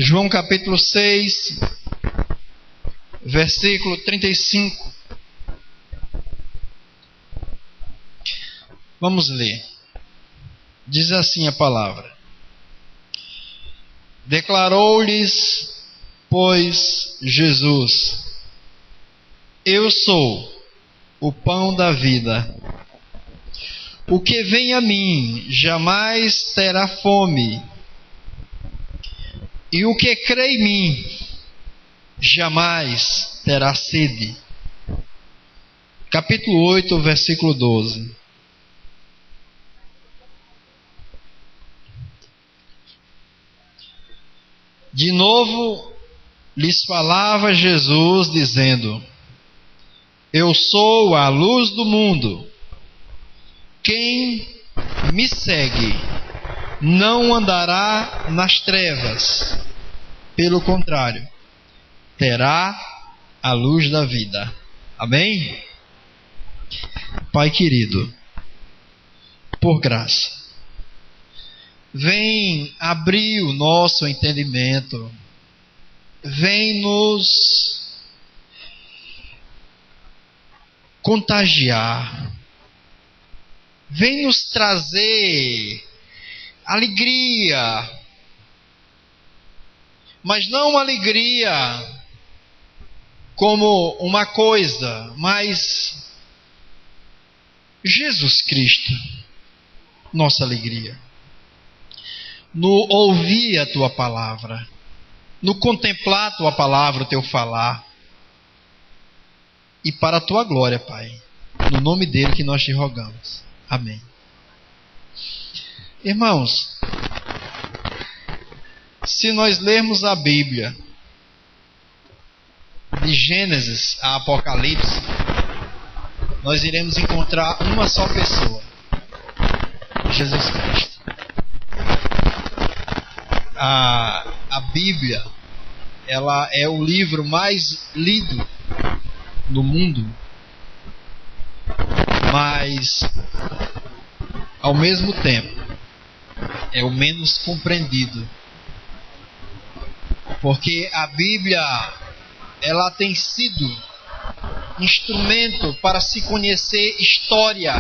João capítulo 6, versículo 35. Vamos ler. Diz assim a palavra: Declarou-lhes, pois, Jesus: Eu sou o pão da vida. O que vem a mim jamais terá fome, e o que crê em mim jamais terá sede. Capítulo 8, versículo 12. De novo lhes falava Jesus, dizendo: Eu sou a luz do mundo. Quem me segue não andará nas trevas. Pelo contrário, terá a luz da vida. Amém? Pai querido, por graça, vem abrir o nosso entendimento, vem nos contagiar, vem nos trazer alegria, mas não uma alegria como uma coisa, mas Jesus Cristo, nossa alegria. No ouvir a tua palavra, no contemplar a tua palavra, o teu falar, e para a tua glória, Pai, no nome dele que nós te rogamos. Amém. Irmãos, se nós lermos a Bíblia, de Gênesis a Apocalipse, nós iremos encontrar uma só pessoa: Jesus Cristo. A Bíblia, ela é o livro mais lido no mundo, mas ao mesmo tempo é o menos compreendido, porque a Bíblia, ela tem sido instrumento para se conhecer história,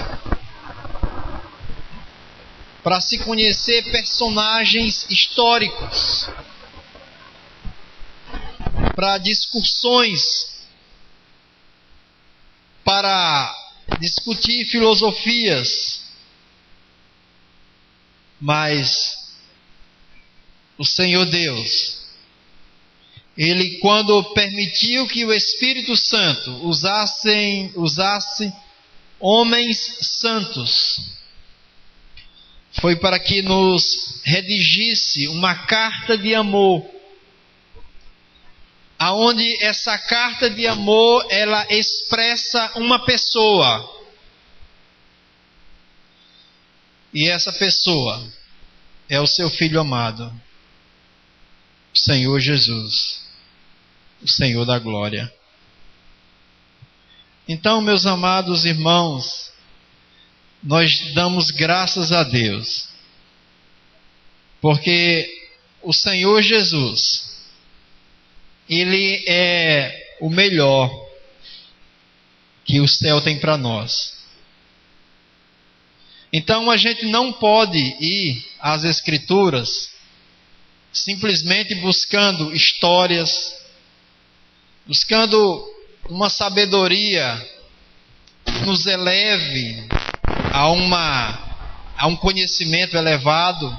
para se conhecer personagens históricos, para discussões, para discutir filosofias. Mas o Senhor Deus, Ele, quando permitiu que o Espírito Santo usasse homens santos, foi para que nos redigisse uma carta de amor, aonde essa carta de amor, ela expressa uma pessoa. E essa pessoa é o seu Filho amado, o Senhor Jesus, o Senhor da glória. Então, meus amados irmãos, nós damos graças a Deus, porque o Senhor Jesus, Ele é o melhor que o céu tem para nós. Então a gente não pode ir às Escrituras simplesmente buscando histórias, buscando uma sabedoria que nos eleve a um conhecimento elevado.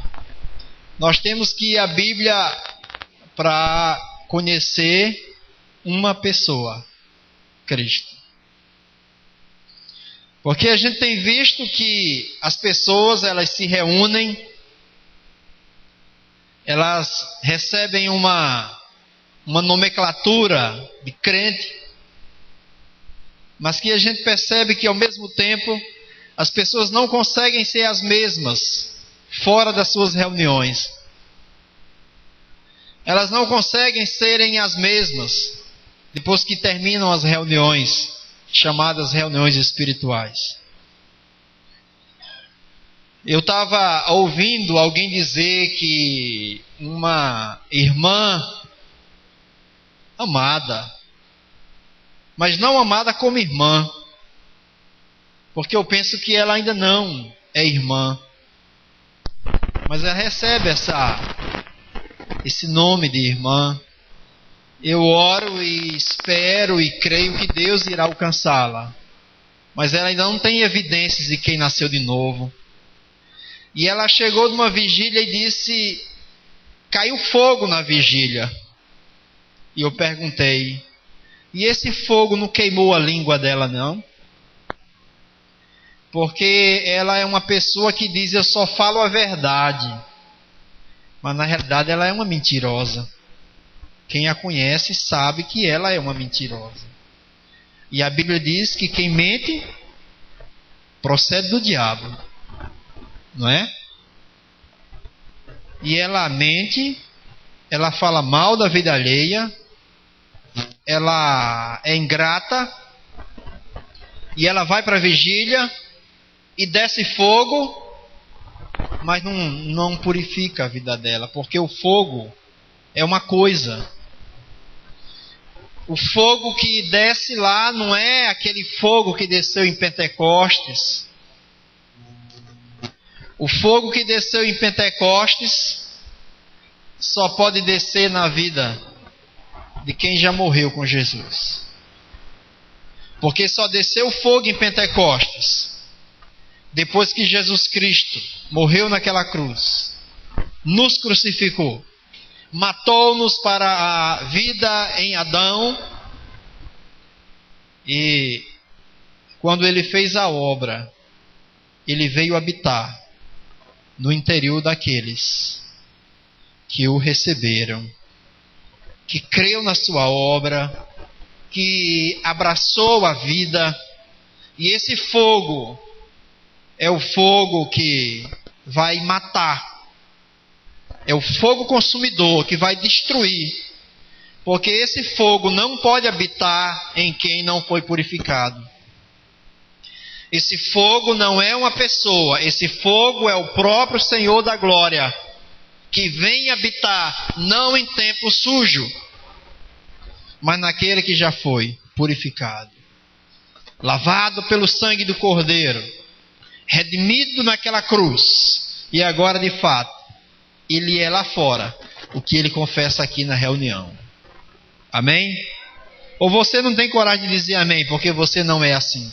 Nós temos que ir à Bíblia para conhecer uma pessoa, Cristo. Porque a gente tem visto que as pessoas, elas se reúnem, elas recebem uma nomenclatura de crente, mas que a gente percebe que ao mesmo tempo as pessoas não conseguem ser as mesmas fora das suas reuniões. Elas não conseguem serem as mesmas depois que terminam as reuniões, chamadas reuniões espirituais. Eu estava ouvindo alguém dizer que uma irmã amada, mas não amada como irmã, porque eu penso que ela ainda não é irmã, mas ela recebe esse nome de irmã. Eu oro e espero e creio que Deus irá alcançá-la, mas ela ainda não tem evidências de quem nasceu de novo. E ela chegou numa vigília e disse: caiu fogo na vigília. E eu perguntei: e esse fogo não queimou a língua dela, não? Porque ela é uma pessoa que diz: eu só falo a verdade. Mas na realidade ela é uma mentirosa. Quem a conhece sabe que ela é uma mentirosa. E a Bíblia diz que quem mente procede do diabo. Não é? E ela mente, ela fala mal da vida alheia, ela é ingrata, e ela vai para a vigília e desce fogo, mas não purifica a vida dela, porque o fogo é uma coisa. O fogo que desce lá não é aquele fogo que desceu em Pentecostes. O fogo que desceu em Pentecostes só pode descer na vida de quem já morreu com Jesus. Porque só desceu fogo em Pentecostes depois que Jesus Cristo morreu naquela cruz, nos crucificou, matou-nos para a vida em Adão, e quando ele fez a obra, ele veio habitar no interior daqueles que o receberam, que creu na sua obra, que abraçou a vida. E esse fogo é o fogo que vai matar, é o fogo consumidor que vai destruir, porque esse fogo não pode habitar em quem não foi purificado. Esse fogo não é uma pessoa, esse fogo é o próprio Senhor da glória, que vem habitar não em templo sujo, mas naquele que já foi purificado, lavado pelo sangue do Cordeiro, redimido naquela cruz, e agora de fato ele é lá fora o que ele confessa aqui na reunião. Amém? Ou você não tem coragem de dizer amém porque você não é assim?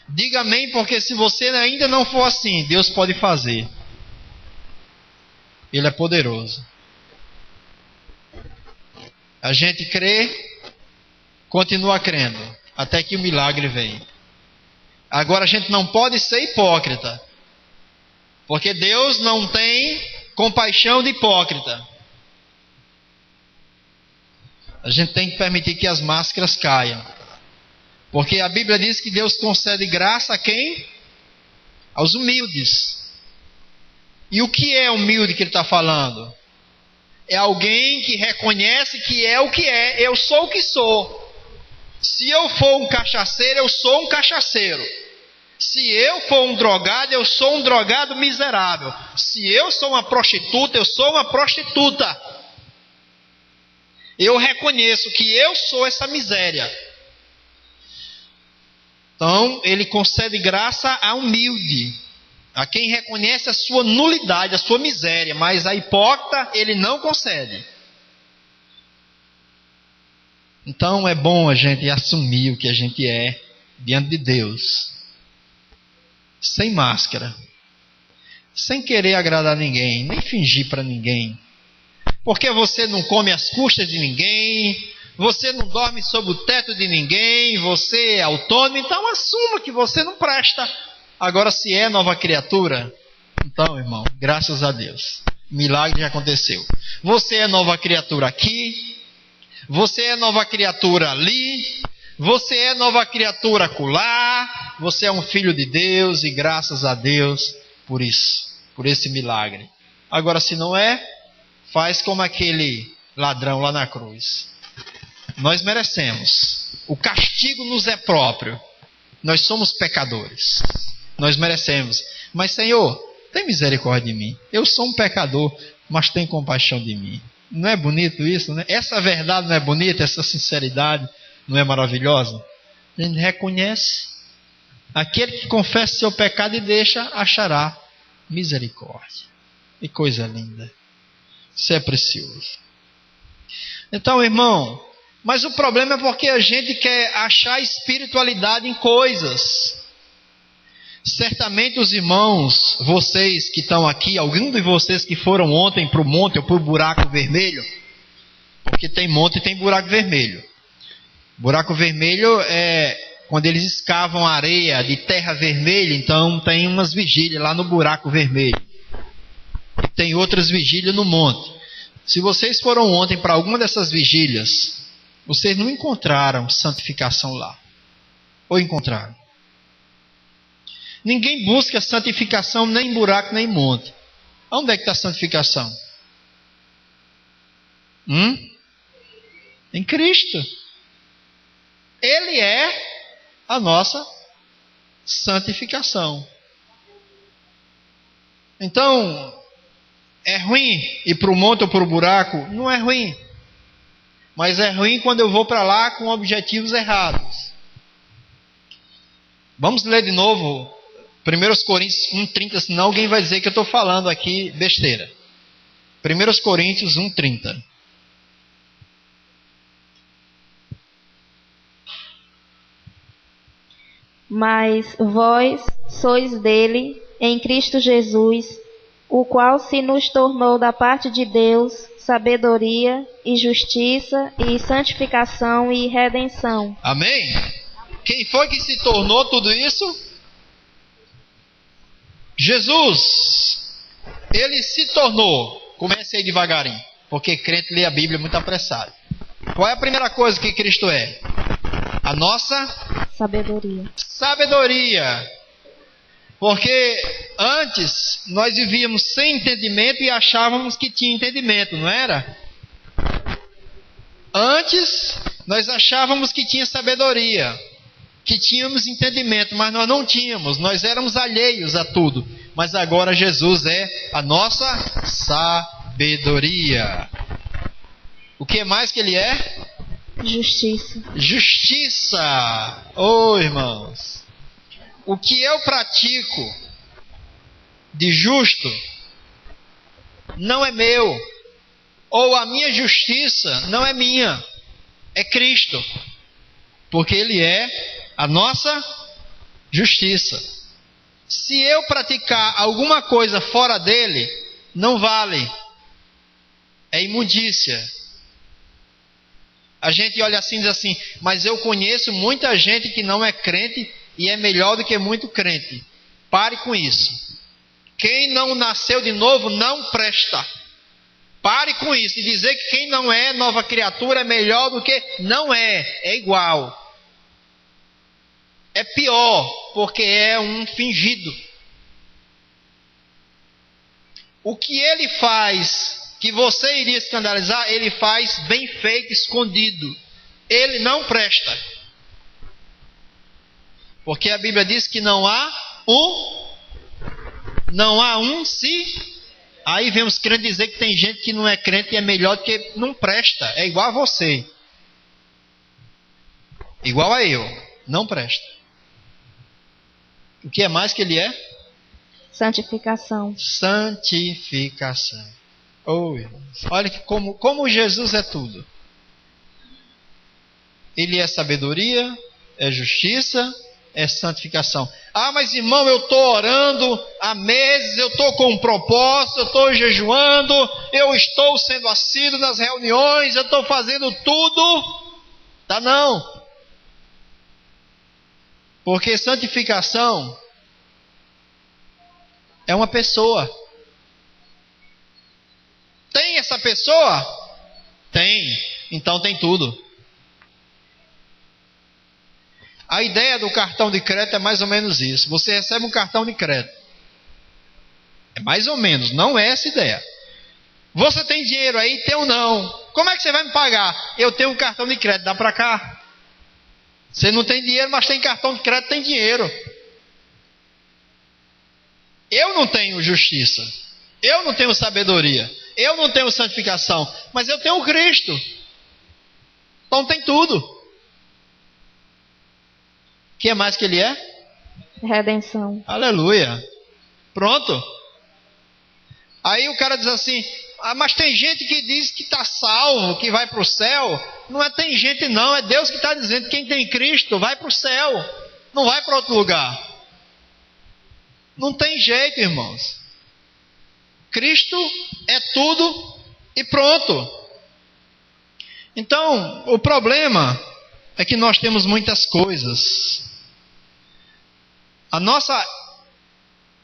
Diga amém, porque se você ainda não for assim, Deus pode fazer. Ele é poderoso. A gente crê, continua crendo, até que o milagre vem. Agora a gente não pode ser hipócrita, porque Deus não tem compaixão de hipócrita. A gente tem que permitir que as máscaras caiam. Porque a Bíblia diz que Deus concede graça a quem? Aos humildes. E o que é humilde que ele está falando? É alguém que reconhece que é o que é. Eu sou o que sou. Se eu for um cachaceiro, eu sou um cachaceiro. Se eu for um drogado, eu sou um drogado miserável. Se eu sou uma prostituta, eu sou uma prostituta. Eu reconheço que eu sou essa miséria. Então, ele concede graça a humilde, a quem reconhece a sua nulidade, a sua miséria, mas a hipócrita ele não concede. Então, é bom a gente assumir o que a gente é diante de Deus, sem máscara, sem querer agradar ninguém, nem fingir para ninguém, porque você não come às custas de ninguém, você não dorme sob o teto de ninguém, você é autônomo, então assuma que você não presta. Agora, se é nova criatura, então, irmão, graças a Deus, milagre já aconteceu. Você é nova criatura aqui, você é nova criatura ali, você é nova criatura acolá, você é um filho de Deus e graças a Deus por isso, por esse milagre. Agora, se não é, faz como aquele ladrão lá na cruz. Nós merecemos. O castigo nos é próprio. Nós somos pecadores. Nós merecemos. Mas, Senhor, tem misericórdia de mim. Eu sou um pecador, mas tem compaixão de mim. Não é bonito isso, né? Essa verdade não é bonita? Essa sinceridade não é maravilhosa? A gente reconhece. Aquele que confessa seu pecado e deixa, achará misericórdia. Que coisa linda. Isso é precioso. Então, irmão, mas o problema é porque a gente quer achar espiritualidade em coisas. Certamente os irmãos, vocês que estão aqui, alguns de vocês que foram ontem para o monte ou para o buraco vermelho, porque tem monte e tem buraco vermelho. Buraco vermelho é quando eles escavam areia de terra vermelha, então tem umas vigílias lá no buraco vermelho. E tem outras vigílias no monte. Se vocês foram ontem para alguma dessas vigílias, vocês não encontraram santificação lá. Ou encontraram? Ninguém busca santificação nem em buraco nem em monte. Onde é que está a santificação? Em Cristo. Ele é a nossa santificação. Então, é ruim ir para o monte ou para o buraco? Não é ruim. Mas é ruim quando eu vou para lá com objetivos errados. Vamos ler de novo 1 Coríntios 1,30, senão alguém vai dizer que eu estou falando aqui besteira. 1 Coríntios 1,30. Mas vós sois dele, em Cristo Jesus, o qual se nos tornou da parte de Deus sabedoria e justiça e santificação e redenção. Amém? Quem foi que se tornou tudo isso? Jesus. Ele se tornou. Comece aí devagarinho, porque crente lê a Bíblia muito apressado. Qual é a primeira coisa que Cristo é? A nossa sabedoria. Porque antes nós vivíamos sem entendimento e achávamos que tinha entendimento, não era? Antes nós achávamos que tinha sabedoria, que tínhamos entendimento, mas nós não tínhamos, nós éramos alheios a tudo. Mas agora Jesus é a nossa sabedoria. O que mais que ele é? Justiça. Oh, irmãos, o que eu pratico de justo não é meu, ou a minha justiça não é minha, é Cristo, porque ele é a nossa justiça. Se eu praticar alguma coisa fora dele, não vale, é imundícia. A gente olha assim e diz assim, mas eu conheço muita gente que não é crente e é melhor do que muito crente. Pare com isso. Quem não nasceu de novo não presta. Pare com isso e dizer que quem não é nova criatura é melhor do que não é. É igual. É pior, porque é um fingido. O que ele faz que você iria escandalizar, ele faz bem feito, escondido. Ele não presta. Porque a Bíblia diz que não há um se. Aí vemos querendo dizer que tem gente que não é crente e é melhor do que não presta. É igual a você. Igual a eu. Não presta. O que é mais que ele é? Santificação. Oh, irmãos, olha que como Jesus é tudo. Ele é sabedoria, é justiça, é santificação. Ah, mas irmão, eu estou orando há meses, eu estou com um propósito, eu estou jejuando, eu estou sendo assíduo nas reuniões, eu estou fazendo tudo. Tá não. Porque santificação é uma pessoa. Tem essa pessoa? Tem. Então tem tudo. A ideia do cartão de crédito é mais ou menos isso. Você recebe um cartão de crédito. É mais ou menos, não é essa ideia. Você tem dinheiro aí, tem ou não? Como é que você vai me pagar? Eu tenho um cartão de crédito, dá pra cá. Você não tem dinheiro, mas tem cartão de crédito, tem dinheiro. Eu não tenho justiça, eu não tenho sabedoria, eu não tenho santificação, mas eu tenho Cristo. Então tem tudo. O que mais que ele é? Redenção. Aleluia. Pronto. Aí o cara diz assim, mas tem gente que diz que está salvo, que vai para o céu. Não é tem gente não, é Deus que está dizendo, quem tem Cristo vai para o céu, não vai para outro lugar. Não tem jeito, irmãos. Cristo é tudo e pronto. Então, o problema é que nós temos muitas coisas.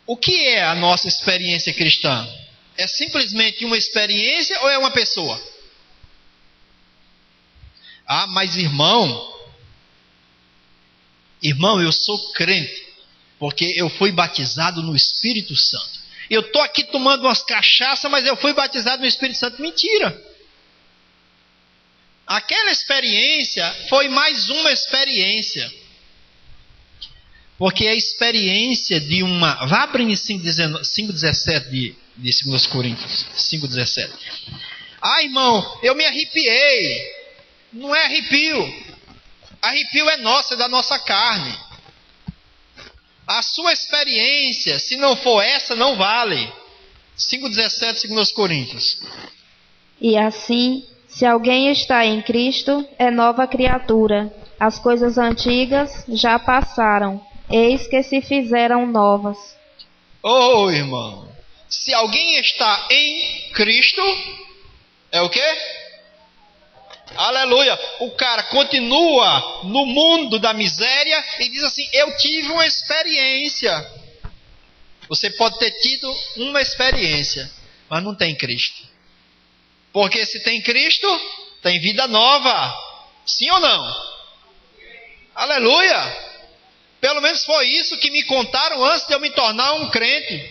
O que é a nossa experiência cristã? É simplesmente uma experiência ou é uma pessoa? Ah, mas irmão, eu sou crente, porque eu fui batizado no Espírito Santo. Eu estou aqui tomando umas cachaças, mas eu fui batizado no Espírito Santo. Mentira! Aquela experiência foi mais uma experiência. Porque a experiência de uma... Vá abrir em 5,17 de 2 Coríntios. 5,17. Ah, irmão, eu me arrepiei. Não é arrepio. Arrepio é nosso, é da nossa carne. A sua experiência, se não for essa, não vale. 5,17, 2 Coríntios. E assim, se alguém está em Cristo, é nova criatura. As coisas antigas já passaram, eis que se fizeram novas. Oh, irmão, se alguém está em Cristo, é o quê? Aleluia. O cara continua no mundo da miséria e diz assim, eu tive uma experiência. Você pode ter tido uma experiência, mas não tem Cristo. Porque se tem Cristo, tem vida nova. Sim ou não? Aleluia. Pelo menos foi isso que me contaram antes de eu me tornar um crente.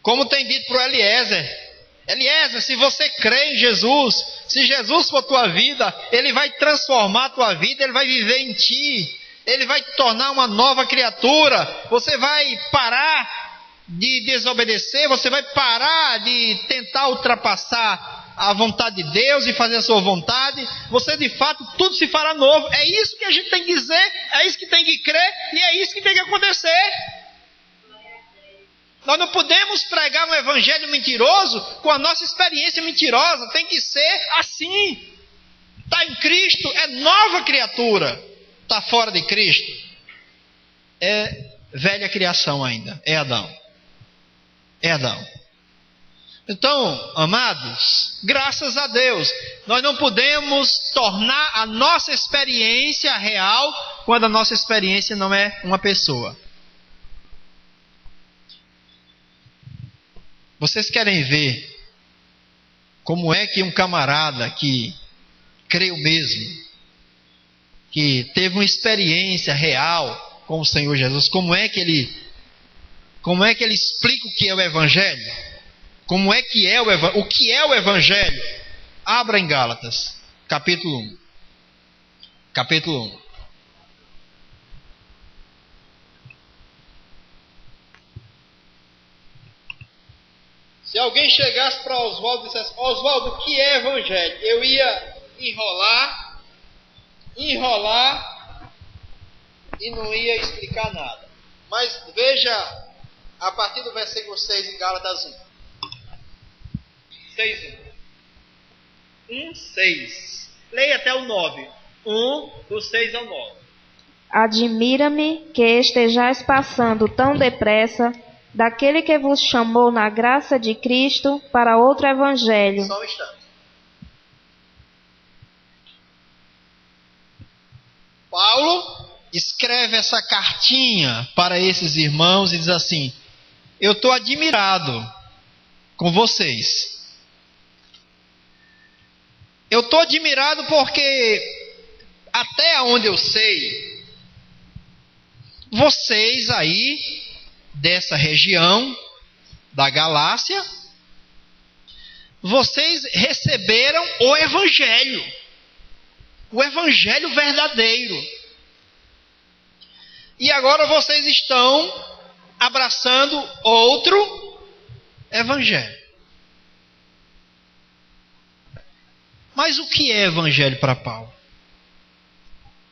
Como tem dito para o Eliezer. Eliezer, se você crê em Jesus, se Jesus for tua vida, Ele vai transformar a tua vida, Ele vai viver em ti, Ele vai te tornar uma nova criatura, você vai parar de desobedecer, você vai parar de tentar ultrapassar a vontade de Deus e fazer a sua vontade, você de fato, tudo se fará novo. É isso que a gente tem que dizer, é isso que tem que crer e é isso que tem que acontecer. Nós não podemos pregar um evangelho mentiroso com a nossa experiência mentirosa. Tem que ser assim. Está em Cristo, é nova criatura. Está fora de Cristo, é velha criação ainda. É Adão. É Adão. Então, amados, graças a Deus, nós não podemos tornar a nossa experiência real quando a nossa experiência não é uma pessoa. Vocês querem ver como é que um camarada que creu mesmo, que teve uma experiência real com o Senhor Jesus, como é que ele explica o que é o Evangelho? Como é que é o que é o Evangelho? Abra em Gálatas, capítulo 1. Capítulo 1. Se alguém chegasse para Oswaldo e dissesse, Oswaldo, o que é Evangelho? Eu ia enrolar e não ia explicar nada. Mas veja, a partir do versículo 6 em Gálatas 1. 6. Leia até o 9. 1, do 6 ao 9. Admira-me que estejais passando tão depressa daquele que vos chamou na graça de Cristo para outro evangelho. Só um instante. Paulo escreve essa cartinha para esses irmãos e diz assim: eu estou admirado com vocês. Eu estou admirado porque até onde eu sei, vocês aí dessa região da Galácia, vocês receberam o Evangelho verdadeiro. E agora vocês estão abraçando outro evangelho. Mas o que é evangelho para Paulo?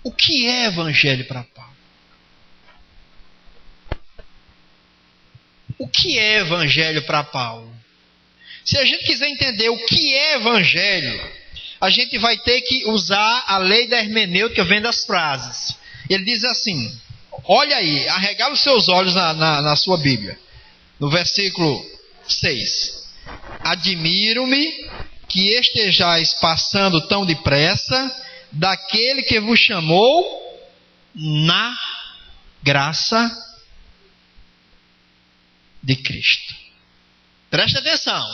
O que é evangelho para Paulo? O que é evangelho para Paulo? Se a gente quiser entender o que é evangelho, a gente vai ter que usar a lei da hermenêutica vendo das frases. Ele diz assim, olha aí, arregala os seus olhos na sua Bíblia. No versículo 6. Admiro-me que estejais passando tão depressa daquele que vos chamou na graça de Cristo. Preste atenção.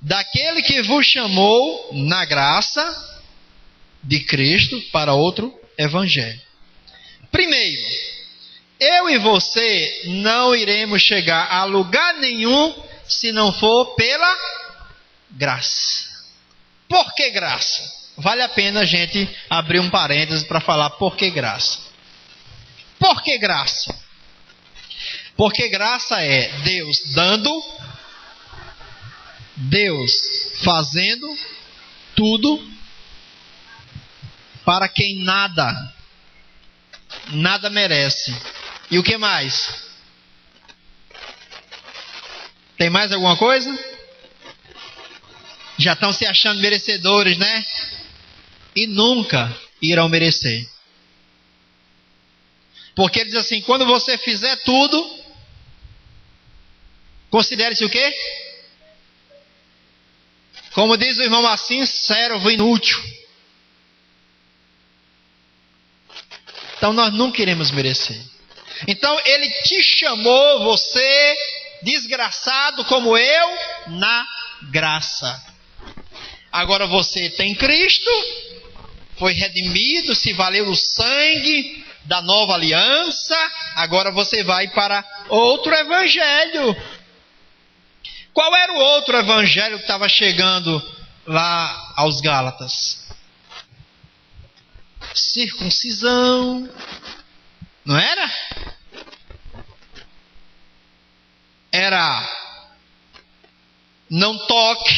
Daquele que vos chamou na graça de Cristo para outro evangelho. Primeiro, eu e você não iremos chegar a lugar nenhum se não for pela graça. Por que graça? Vale a pena a gente abrir um parênteses para falar por que graça. Por que graça? Porque graça é Deus dando, Deus fazendo tudo para quem nada merece. E o que mais? Tem mais alguma coisa? Já estão se achando merecedores, né? E nunca irão merecer. Porque ele diz assim, quando você fizer tudo, considere-se o quê? Como diz o irmão assim, servo inútil. Então nós nunca iremos merecer. Então ele te chamou, você, desgraçado como eu, na graça. Agora você tem Cristo, foi redimido, se valeu o sangue da nova aliança, agora você vai para outro evangelho. Qual era o outro evangelho que estava chegando lá aos Gálatas? Circuncisão, não era? Era não toque,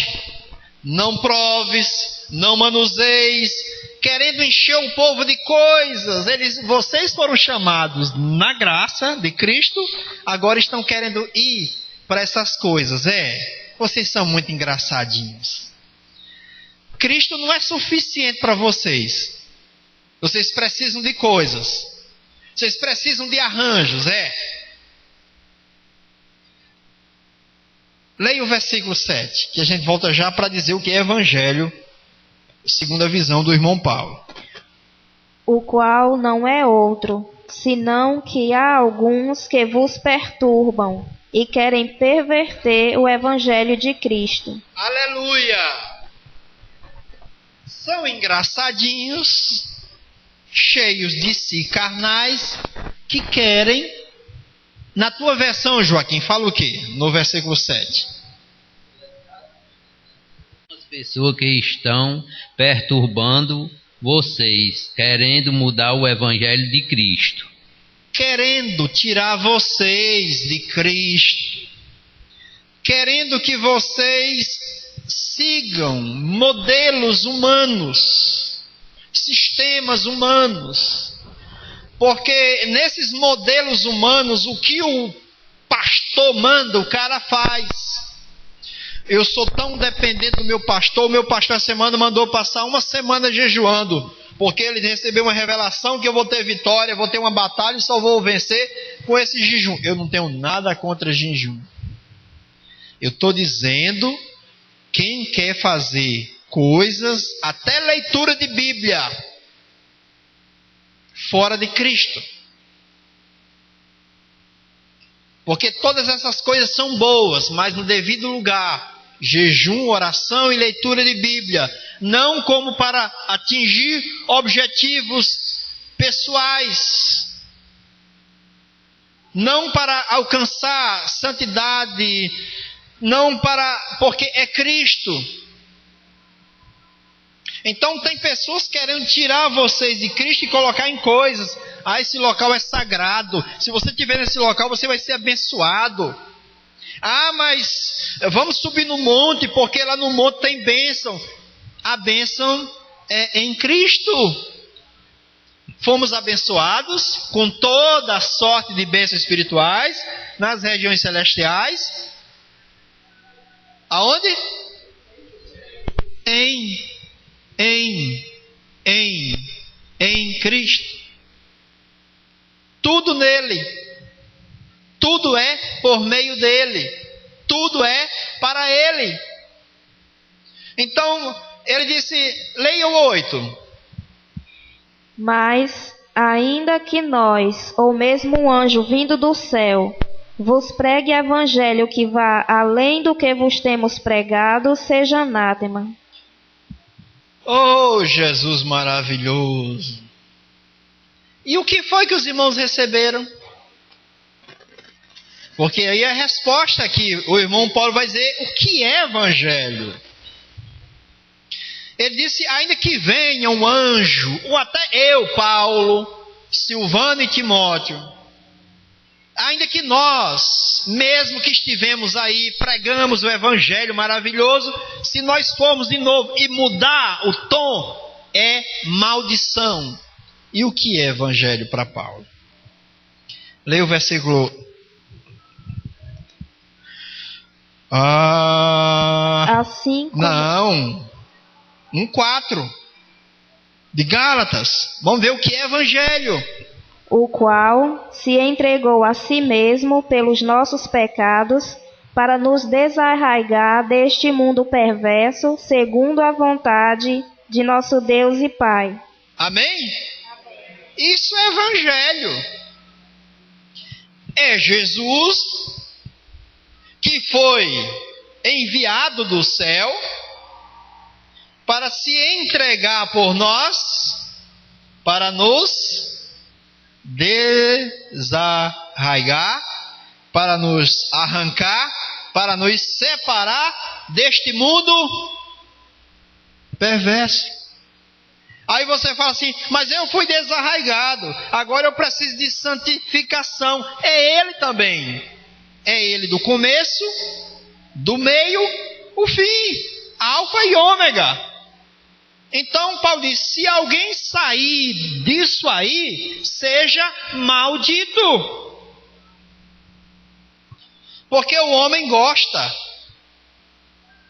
não proves, não manuseis, querendo encher o povo de coisas. Vocês foram chamados na graça de Cristo, agora estão querendo ir para essas coisas. Vocês são muito engraçadinhos. Cristo não é suficiente para vocês. Vocês precisam de coisas. Vocês precisam de arranjos, Leia o versículo 7, que a gente volta já para dizer o que é evangelho, segundo a visão do irmão Paulo. O qual não é outro, senão que há alguns que vos perturbam e querem perverter o evangelho de Cristo. Aleluia! São engraçadinhos, cheios de si carnais, que querem... Na tua versão, Joaquim, fala o quê? No versículo 7. As pessoas que estão perturbando vocês, querendo mudar o evangelho de Cristo. Querendo tirar vocês de Cristo. Querendo que vocês sigam modelos humanos, sistemas humanos. Porque nesses modelos humanos, o que o pastor manda, o cara faz. Eu sou tão dependente do meu pastor. O meu pastor essa semana mandou passar uma semana jejuando, porque ele recebeu uma revelação que eu vou ter vitória, vou ter uma batalha e só vou vencer com esse jejum. Eu não tenho nada contra jejum. Eu estou dizendo, quem quer fazer coisas, até leitura de Bíblia, fora de Cristo. Porque todas essas coisas são boas, mas no devido lugar. Jejum, oração e leitura de Bíblia. Não como para atingir objetivos pessoais. Não para alcançar santidade. Não para... porque é Cristo. Então tem pessoas querendo tirar vocês de Cristo e colocar em coisas. Ah, esse local é sagrado. Se você estiver nesse local, você vai ser abençoado. Ah, mas vamos subir no monte, porque lá no monte tem bênção. A bênção é em Cristo. Fomos abençoados com toda a sorte de bênçãos espirituais nas regiões celestiais. Aonde? Em Cristo. Tudo nele. Tudo é por meio dele. Tudo é para ele. Então, ele disse, leia o 8. Mas, ainda que nós, ou mesmo um anjo vindo do céu, vos pregue evangelho que vá além do que vos temos pregado, seja anátema. Oh, Jesus maravilhoso! E o que foi que os irmãos receberam? Porque aí a resposta aqui, o irmão Paulo vai dizer o que é evangelho. Ele disse, ainda que venha um anjo, ou até eu, Paulo, Silvano e Timóteo, ainda que nós, mesmo que estivemos aí, pregamos o evangelho maravilhoso, se nós formos de novo e mudar o tom, é maldição. E o que é evangelho para Paulo? Leia o versículo. Assim como... Não. 1:4 de Gálatas. Vamos ver o que é evangelho. O qual se entregou a si mesmo pelos nossos pecados, para nos desarraigar deste mundo perverso, segundo a vontade de nosso Deus e Pai. Amém? Isso é evangelho. É Jesus que foi enviado do céu para se entregar por nós, para nos desarraigar, para nos arrancar, para nos separar deste mundo perverso. Aí você fala assim, mas eu fui desarraigado, agora eu preciso de santificação. É Ele também. É Ele do começo, do meio, o fim, alfa e ômega. Então Paulo diz, se alguém sair disso aí, seja maldito. Porque o homem gosta.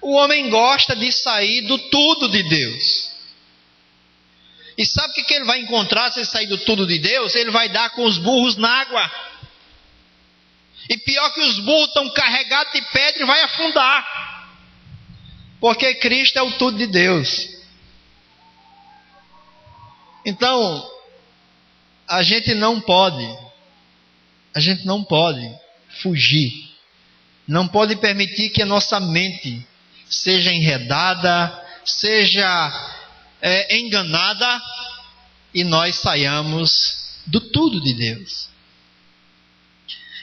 O homem gosta de sair do tudo de Deus. E sabe o que ele vai encontrar se ele sair do tudo de Deus? Ele vai dar com os burros na água. E pior que os burros estão carregados de pedra e vai afundar. Porque Cristo é o tudo de Deus. Então, a gente não pode fugir. Não pode permitir que a nossa mente seja enredada, seja enganada e nós saiamos do tudo de Deus.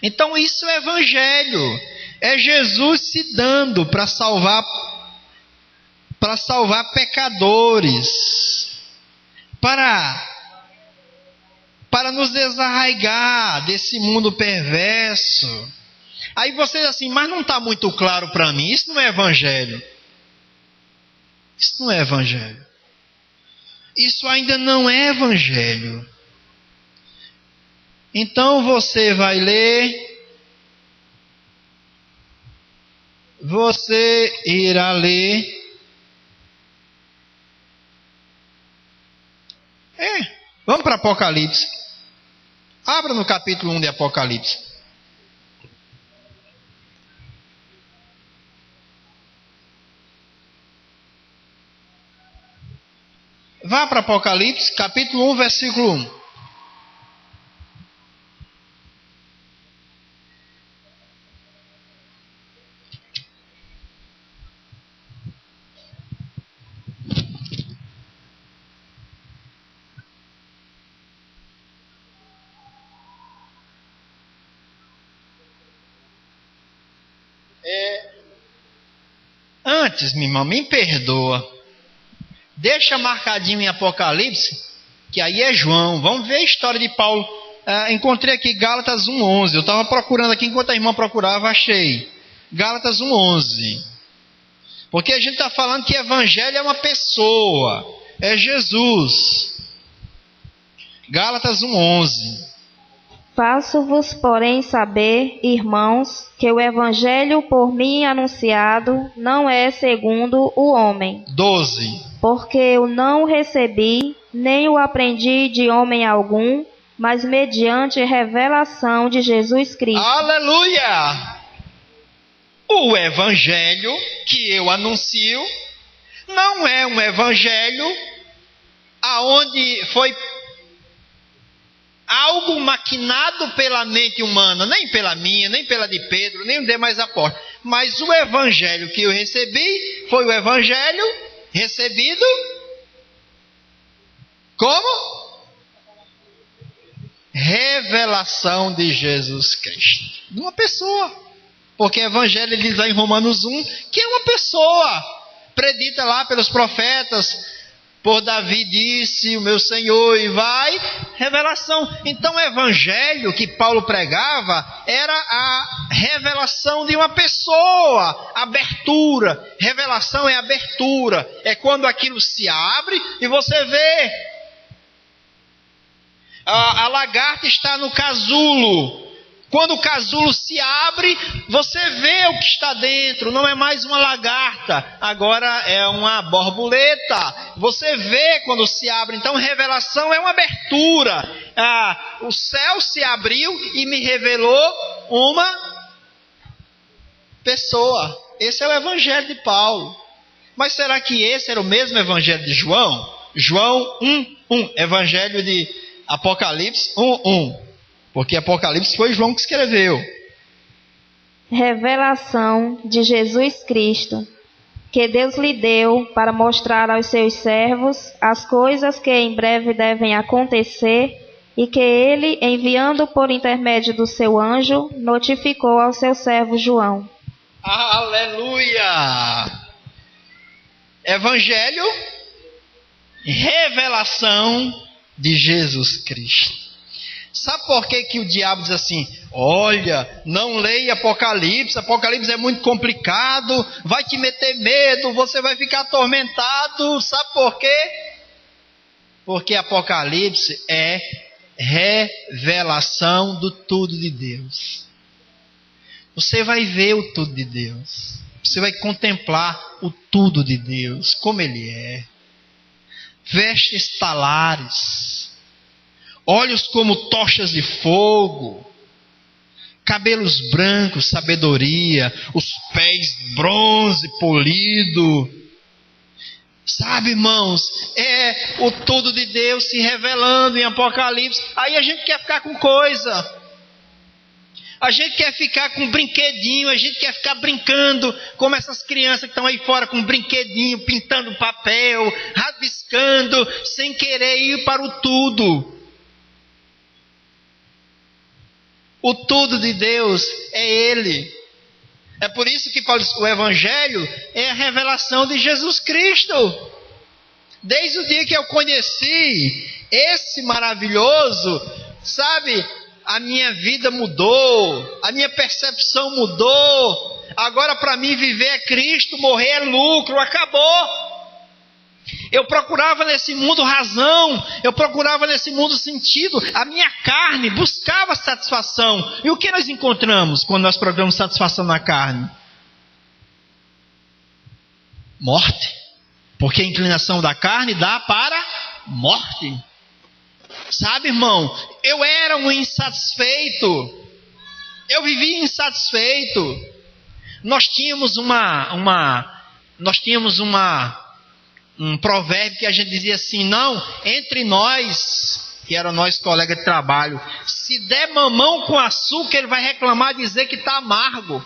Então isso é evangelho, é Jesus se dando para salvar pecadores, para nos desarraigar desse mundo perverso. Aí você diz assim, mas não está muito claro para mim, isso não é evangelho. Isso não é evangelho. Isso ainda não é evangelho. Então você vai ler, você irá ler. Vamos para Apocalipse. Abra no capítulo 1 de Apocalipse. Vá para Apocalipse, capítulo 1, versículo 1. Antes, minha irmã, me perdoa. Deixa marcadinho em Apocalipse, que aí é João. Vamos ver a história de Paulo. Encontrei aqui Gálatas 1:11. Eu estava procurando aqui, enquanto a irmã procurava, achei. Gálatas 1:11. Porque a gente está falando que evangelho é uma pessoa, é Jesus. Gálatas 1:11. Faço-vos, porém, saber, irmãos, que o evangelho por mim anunciado não é segundo o homem. 12. Porque eu não o recebi, nem o aprendi de homem algum, mas mediante revelação de Jesus Cristo. Aleluia! O evangelho que eu anuncio não é um evangelho aonde foi algo maquinado pela mente humana, nem pela minha, nem pela de Pedro, nem os demais apóstolos. Mas o evangelho que eu recebi foi o evangelho recebido como? Revelação de Jesus Cristo. De uma pessoa. Porque o evangelho diz lá em Romanos 1 que é uma pessoa. Predita lá pelos profetas. Por Davi disse, o meu Senhor, e vai, revelação. Então o evangelho que Paulo pregava era a revelação de uma pessoa, abertura. Revelação é abertura, é quando aquilo se abre e você vê. A lagarta está no casulo. Quando o casulo se abre, você vê o que está dentro. Não é mais uma lagarta, agora é uma borboleta. Você vê quando se abre. Então, revelação é uma abertura. O céu se abriu e me revelou uma pessoa. Esse é o evangelho de Paulo. Mas será que esse era o mesmo evangelho de João? João 1:1, evangelho de Apocalipse 1:1. Porque Apocalipse foi João que escreveu. Revelação de Jesus Cristo, que Deus lhe deu para mostrar aos seus servos as coisas que em breve devem acontecer e que ele, enviando por intermédio do seu anjo, notificou ao seu servo João. Aleluia! Evangelho, revelação de Jesus Cristo. Sabe por que o diabo diz assim: olha, não leia Apocalipse, Apocalipse é muito complicado, vai te meter medo, você vai ficar atormentado. Sabe por quê? Porque Apocalipse é revelação do tudo de Deus. Você vai ver o tudo de Deus, você vai contemplar o tudo de Deus, como Ele é. Vestes talares, olhos como tochas de fogo, cabelos brancos, sabedoria, os pés bronze polido. Sabe, irmãos, é o tudo de Deus se revelando em Apocalipse. Aí a gente quer ficar com coisa, a gente quer ficar com brinquedinho, a gente quer ficar brincando, como essas crianças que estão aí fora com brinquedinho, pintando papel, rabiscando, sem querer ir para o tudo. O tudo de Deus é Ele. É por isso que o Evangelho é a revelação de Jesus Cristo. Desde o dia que eu conheci esse maravilhoso, sabe, a minha vida mudou, a minha percepção mudou. Agora para mim viver é Cristo, morrer é lucro, acabou. Eu procurava nesse mundo razão, eu procurava nesse mundo sentido, a minha carne buscava satisfação. E o que nós encontramos quando nós procuramos satisfação na carne? Morte. Porque a inclinação da carne dá para morte. Sabe, irmão, eu era um insatisfeito, eu vivia insatisfeito. Nós tínhamos um provérbio que a gente dizia assim: não, entre nós, que eram nós colegas de trabalho, se der mamão com açúcar, ele vai reclamar, dizer que está amargo,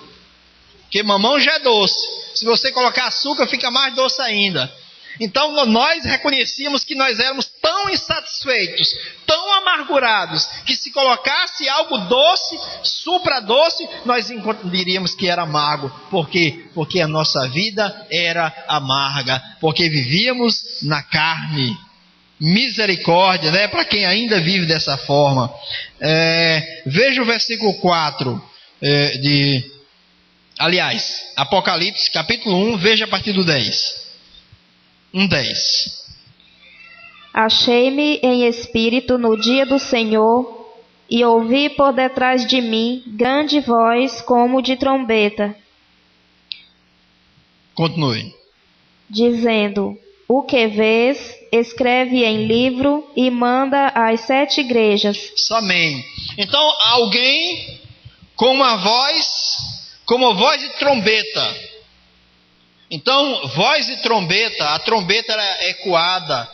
porque mamão já é doce, se você colocar açúcar fica mais doce ainda. Então nós reconhecíamos que nós éramos tão insatisfeitos, tão amargurados, que se colocasse algo doce, supra doce, nós diríamos que era amargo. Por quê? Porque a nossa vida era amarga, porque vivíamos na carne. misericórdia, né? Para quem ainda vive dessa forma. Veja o versículo 4 Apocalipse, capítulo 1, veja a partir do 10. 1:10. Achei-me em espírito no dia do Senhor, e ouvi por detrás de mim grande voz como de trombeta. Continue. Dizendo: o que vês, escreve em livro e manda às 7 igrejas. Amém. Então, alguém com uma voz, como voz de trombeta. Então, voz de trombeta, a trombeta era ecoada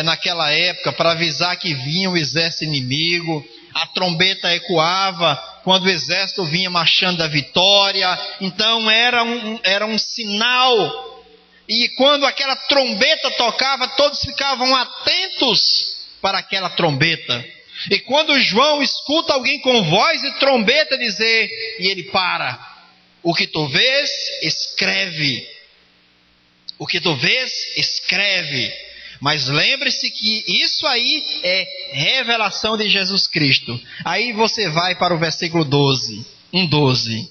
naquela época para avisar que vinha o exército inimigo. A trombeta ecoava quando o exército vinha marchando da vitória. Então, era um sinal. E quando aquela trombeta tocava, todos ficavam atentos para aquela trombeta. E quando João escuta alguém com voz de trombeta dizer, e ele para: o que tu vês, escreve. O que tu vês, escreve. Mas lembre-se que isso aí é revelação de Jesus Cristo. Aí você vai para o versículo 12. 1:12.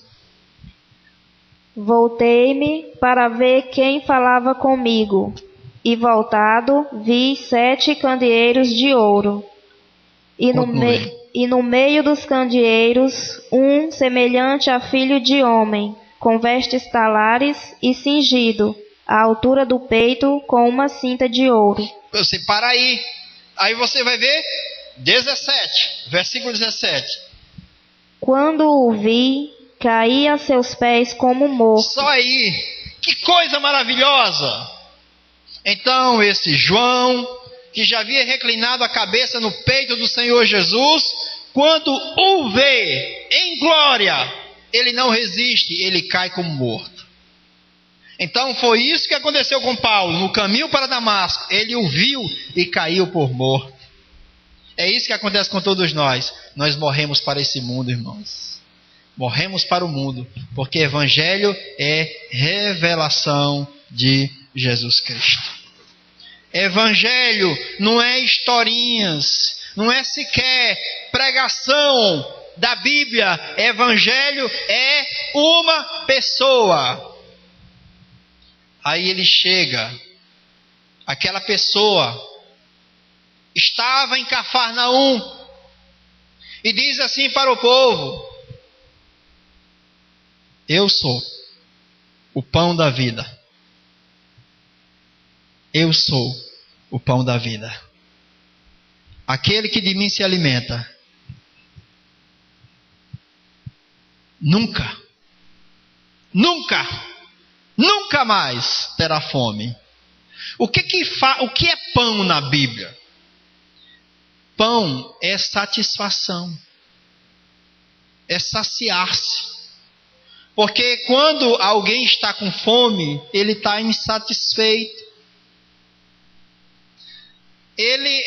Voltei-me para ver quem falava comigo, e voltado vi 7 candeeiros de ouro, e no meio dos candeeiros um semelhante a filho de homem, com vestes talares e cingido, à altura do peito, com uma cinta de ouro. Você para aí. Aí você vai ver 17, versículo 17. Quando o vi, caí a seus pés como morto. Só aí, que coisa maravilhosa! Então esse João, que já havia reclinado a cabeça no peito do Senhor Jesus, quando o vê em glória, ele não resiste, ele cai como morto. Então foi isso que aconteceu com Paulo, no caminho para Damasco. Ele o viu e caiu por morto. É isso que acontece com todos nós. Nós morremos para esse mundo, irmãos. Morremos para o mundo, porque Evangelho é revelação de Jesus Cristo. Evangelho não é historinhas, não é sequer pregação da Bíblia. Evangelho é uma pessoa. Aí ele chega, aquela pessoa estava em Cafarnaum e diz assim para o povo: eu sou o pão da vida. Eu sou o pão da vida. Aquele que de mim se alimenta nunca mais terá fome. O que é pão na Bíblia? Pão é satisfação, é saciar-se. Porque quando alguém está com fome, ele está insatisfeito. Ele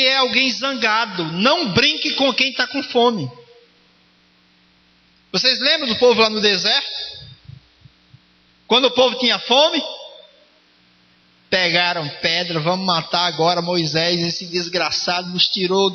é alguém zangado. Não brinque com quem está com fome. Vocês lembram do povo lá no deserto? Quando o povo tinha fome, pegaram pedra, vamos matar agora Moisés, esse desgraçado nos tirou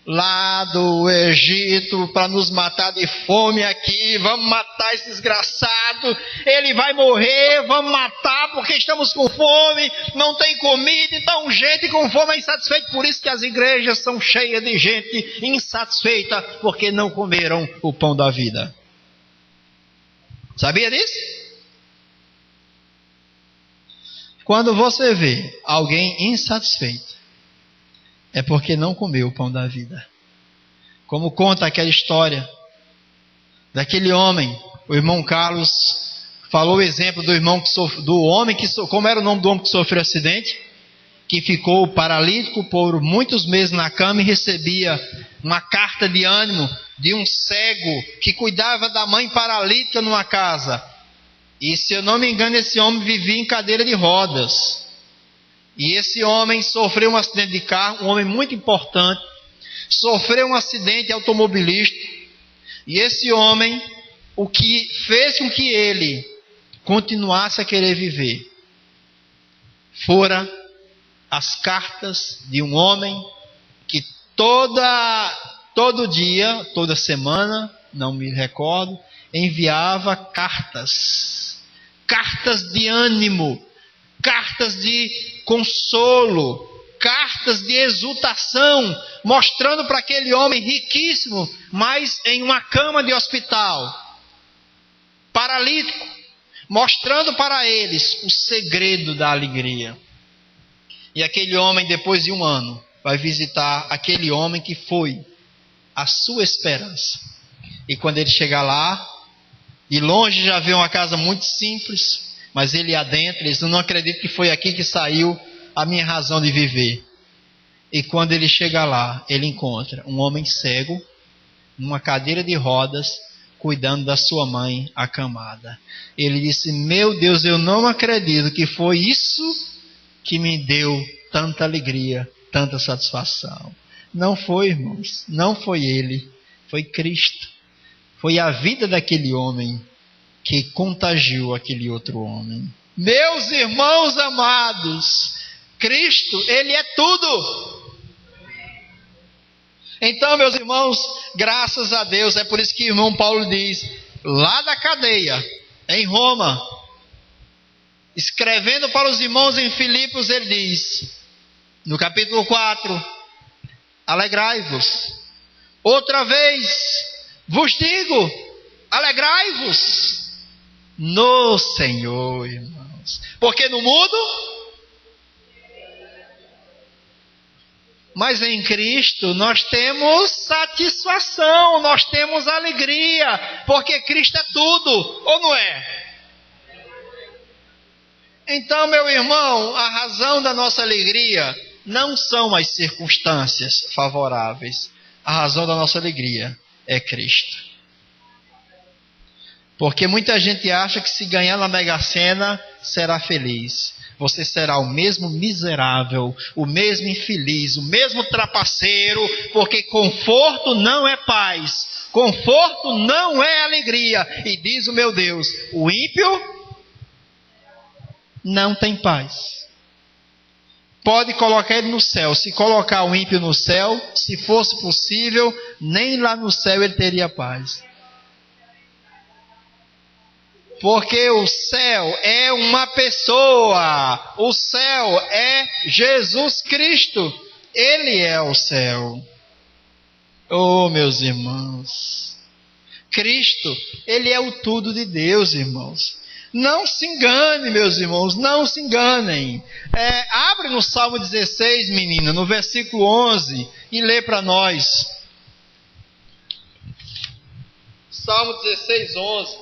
lá do Egito para nos matar de fome aqui, vamos matar esse desgraçado, ele vai morrer, vamos matar porque estamos com fome, não tem comida. Então gente com fome é insatisfeita, por isso que as igrejas são cheias de gente insatisfeita, porque não comeram o pão da vida. Sabia disso? Quando você vê alguém insatisfeito, é porque não comeu o pão da vida. Como conta aquela história daquele homem, o irmão Carlos falou o exemplo como era o nome do homem que sofreu acidente, que ficou paralítico por muitos meses na cama e recebia uma carta de ânimo de um cego que cuidava da mãe paralítica numa casa. E se eu não me engano, esse homem vivia em cadeira de rodas. E esse homem sofreu um acidente de carro, um homem muito importante, sofreu um acidente automobilístico, e esse homem, o que fez com que ele continuasse a querer viver, fora as cartas de um homem que todo dia, toda semana, não me recordo, enviava cartas de ânimo, cartas de consolo, cartas de exultação, mostrando para aquele homem riquíssimo, mas em uma cama de hospital, paralítico, mostrando para eles o segredo da alegria. E aquele homem, depois de um ano, vai visitar aquele homem que foi a sua esperança. E quando ele chegar lá, de longe já vê uma casa muito simples, mas ele adentra, ele diz: eu não acredito que foi aqui que saiu a minha razão de viver. E quando ele chega lá, ele encontra um homem cego, numa cadeira de rodas, cuidando da sua mãe acamada. Ele disse: meu Deus, eu não acredito que foi isso que me deu tanta alegria, tanta satisfação. Não foi, irmãos, não foi ele, foi Cristo. Foi a vida daquele homem que contagiou aquele outro homem. Meus irmãos amados, Cristo, Ele é tudo. Então, meus irmãos, graças a Deus, é por isso que o irmão Paulo diz, lá da cadeia, em Roma, escrevendo para os irmãos em Filipos, ele diz, no capítulo 4, alegrai-vos. Outra vez vos digo, alegrai-vos no Senhor, irmãos. Porque no mundo, mas em Cristo nós temos satisfação, nós temos alegria, porque Cristo é tudo, ou não é? Então, meu irmão, a razão da nossa alegria não são as circunstâncias favoráveis. A razão da nossa alegria é Cristo. Porque muita gente acha que se ganhar na Mega Sena será feliz. Você será o mesmo miserável, o mesmo infeliz, o mesmo trapaceiro, porque conforto não é paz, conforto não é alegria. E diz o meu Deus, o ímpio não tem paz. Pode colocar ele no céu. Se colocar o ímpio no céu, se fosse possível, nem lá no céu ele teria paz. Porque o céu é uma pessoa. O céu é Jesus Cristo. Ele é o céu. Oh, meus irmãos. Cristo, Ele é o tudo de Deus, irmãos. Não se engane, meus irmãos, não se enganem. Abre no Salmo 16, menina, no versículo 11, e lê para nós. Salmo 16, 11.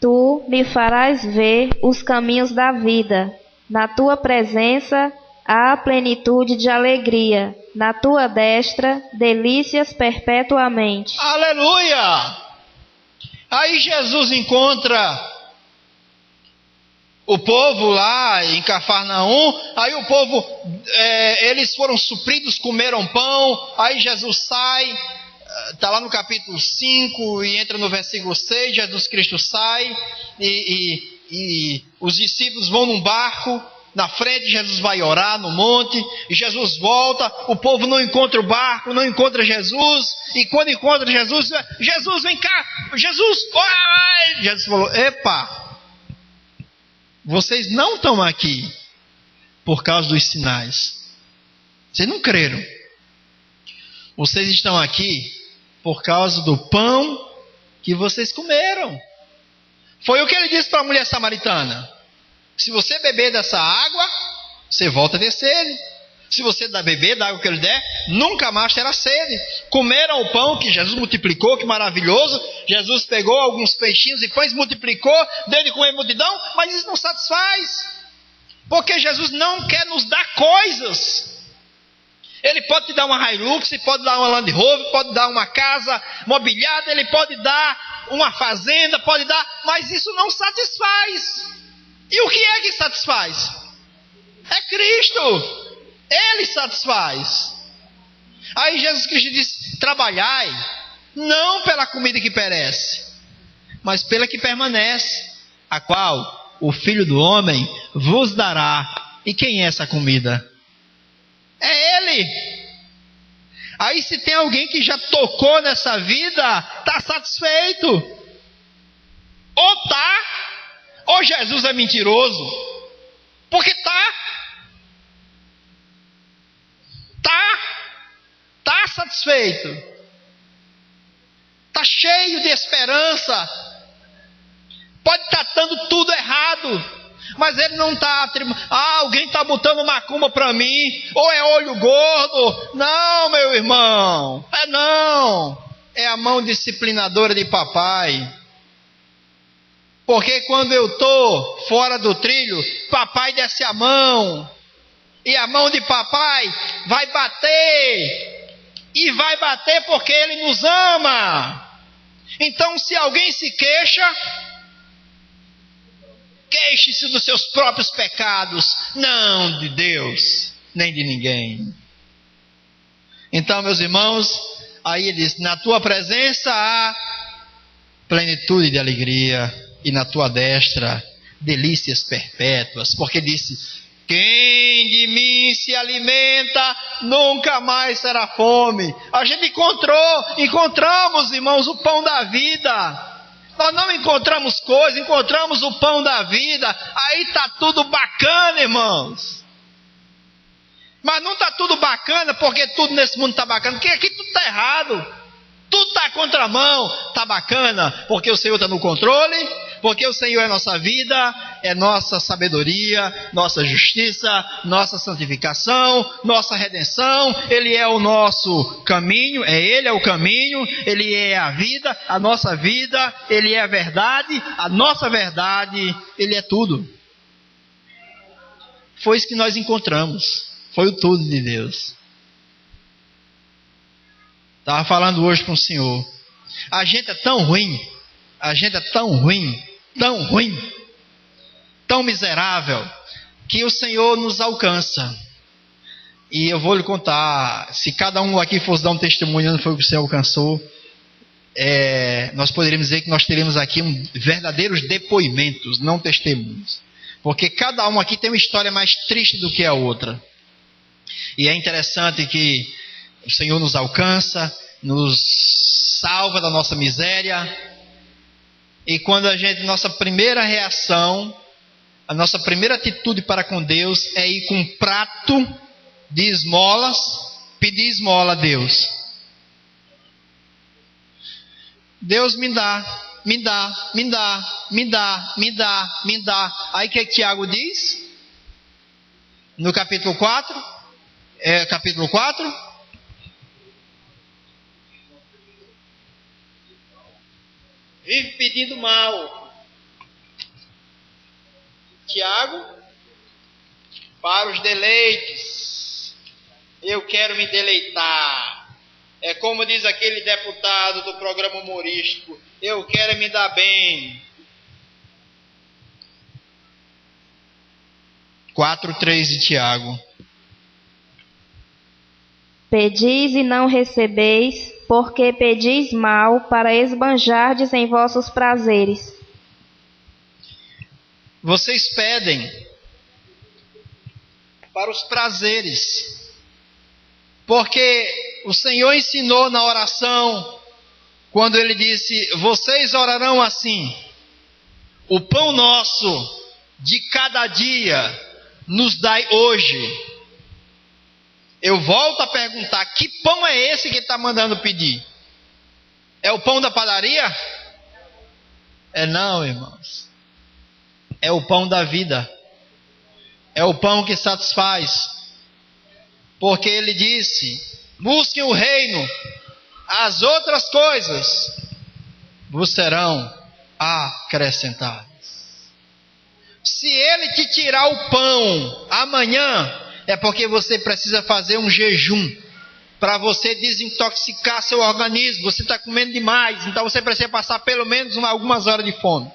Tu me farás ver os caminhos da vida. Na tua presença há plenitude de alegria. Na tua destra, delícias perpetuamente. Aleluia! Aí Jesus encontra o povo lá em Cafarnaum. Aí o povo, eles foram supridos, comeram pão. Aí Jesus sai, está lá no capítulo 5 e entra no versículo 6. Jesus Cristo sai e os discípulos vão num barco. Na frente, Jesus vai orar no monte, e Jesus volta, o povo não encontra o barco, não encontra Jesus, e quando encontra Jesus, Jesus, vem cá, Jesus, oi! Jesus falou, epa, vocês não estão aqui por causa dos sinais, vocês não creram, vocês estão aqui por causa do pão que vocês comeram. Foi o que ele disse para a mulher samaritana. Se você beber dessa água, você volta a ter sede. Se você beber da água que ele der, nunca mais terá sede. Comeram o pão que Jesus multiplicou, que maravilhoso. Jesus pegou alguns peixinhos e pães, multiplicou, deu de comer multidão, mas isso não satisfaz. Porque Jesus não quer nos dar coisas. Ele pode te dar uma Hilux, pode dar uma Land Rover, pode dar uma casa mobiliada, ele pode dar uma fazenda, pode dar, mas isso não satisfaz. E o que é que satisfaz? É Cristo. Ele satisfaz. Aí Jesus Cristo diz, trabalhai, não pela comida que perece, mas pela que permanece, a qual o Filho do Homem vos dará. E quem é essa comida? É Ele. Aí se tem alguém que já tocou nessa vida, está satisfeito. Ou tá, ou Jesus é mentiroso. Porque tá satisfeito. Está cheio de esperança. Pode estar dando tudo errado, mas ele não está. Alguém está botando macumba para mim, ou é olho gordo. Não, meu irmão, não. É a mão disciplinadora de papai. Porque quando eu estou fora do trilho, papai desce a mão, e a mão de papai vai bater. E vai bater porque Ele nos ama. Então, se alguém se queixe-se dos seus próprios pecados, não de Deus, nem de ninguém. Então, meus irmãos, aí ele diz: na tua presença há plenitude de alegria, e na tua destra delícias perpétuas. Porque disse: quem de mim se alimenta, nunca mais terá fome. A gente encontramos, irmãos, o pão da vida. Nós não encontramos coisa, encontramos o pão da vida. Aí está tudo bacana, irmãos. Mas não está tudo bacana porque tudo nesse mundo está bacana. Porque aqui tudo está errado. Tudo está à contramão. Está bacana porque o Senhor está no controle. Porque o Senhor é nossa vida, é nossa sabedoria, nossa justiça, nossa santificação, nossa redenção. Ele é o nosso caminho, Ele é o caminho, Ele é a vida, a nossa vida, Ele é a verdade, a nossa verdade, Ele é tudo. Foi isso que nós encontramos, foi o tudo de Deus. Estava falando hoje com o Senhor, a gente é tão ruim, tão miserável, que o Senhor nos alcança. E eu vou lhe contar, se cada um aqui fosse dar um testemunho onde foi que o Senhor alcançou, nós poderíamos dizer que nós teríamos aqui verdadeiros depoimentos, não testemunhos. Porque cada um aqui tem uma história mais triste do que a outra. E é interessante que o Senhor nos alcança, nos salva da nossa miséria. E quando nossa primeira reação, a nossa primeira atitude para com Deus é ir com um prato de esmolas, pedir esmola a Deus. Deus me dá. Aí o que Tiago diz? No capítulo 4, capítulo 4. Vive pedindo mal. Tiago, para os deleites. Eu quero me deleitar. É como diz aquele deputado do programa humorístico: eu quero me dar bem. 4:3 de Tiago. Pedis e não recebeis, porque pedis mal, para esbanjardes em vossos prazeres. Vocês pedem para os prazeres, porque o Senhor ensinou na oração, quando Ele disse: vocês orarão assim: o pão nosso de cada dia nos dai hoje. Eu volto a perguntar: que pão é esse que está mandando pedir? É o pão da padaria? Não, irmãos. É o pão da vida. É o pão que satisfaz. Porque Ele disse: busquem o reino, as outras coisas vos serão acrescentadas. Se Ele te tirar o pão amanhã, é porque você precisa fazer um jejum para você desintoxicar seu organismo. Você está comendo demais, então você precisa passar pelo menos algumas horas de fome.